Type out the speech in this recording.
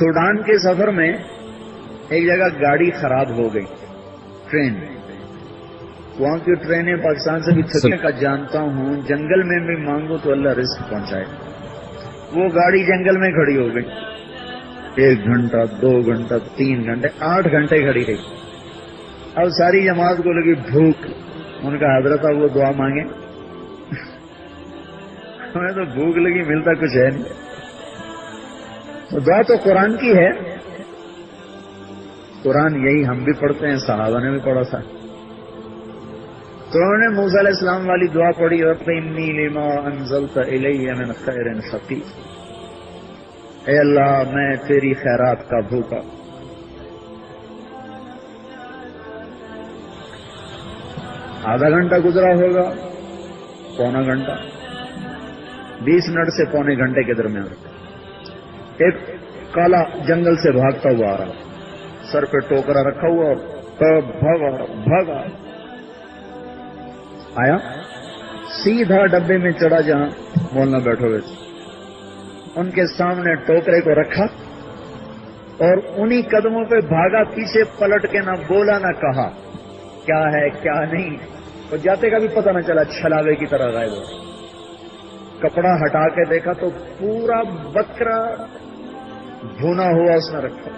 Sudan के सफर में एक जगह गाड़ी खराब हो गई, ट्रेन। वहां की ट्रेनें पाकिस्तान से भी थकने का जानता हूं, जंगल में भी मांगो तो अल्लाह रिस्क पहुंचाए। वो गाड़ी जंगल में खड़ी हो गई, 1 घंटा 2 घंटा 3 घंटे 8 घंटे खड़ी रही। अब सारी जमात को लगी भूख। उनका हजरत अब वो दुआ मांगे। हमें तो भूख लगी, मिलता कुछ है नहीं। तो दुआ तो कुरान की है, कुरान यही हम भी पढ़ते हैं, सहाबा ने भी पढ़ा था। तो उन्होंने मूसा अलैहिस्सलाम वाली दुआ पढ़ी, रब्बी इन्नी लिमा अंज़लत इलैया मिन खैरिन फ़क़ीर। ऐ अल्लाह, मैं तेरी खैरात का भूखा। आधा घंटा गुजरा होगा, पौना घंटा, 20 मिनट से पौने घंटे के दरमियान एक काला जंगल से भागता हुआ आ रहा, सर पे टोकरा रखा हुआ, भागा आया, सीधा डब्बे में चढ़ा जहां मौलाना बैठे हुए थे। उनके सामने टोकरे को रखा और उन्हीं कदमों पे भागा, पीछे पलट के ना बोला ना कहा क्या है क्या नहीं। और जाते का भी पता न चला, छलावे की तरह गायब हो। कपड़ा हटा के देखा तो पूरा बकरा भुना हुआ उसने रखा।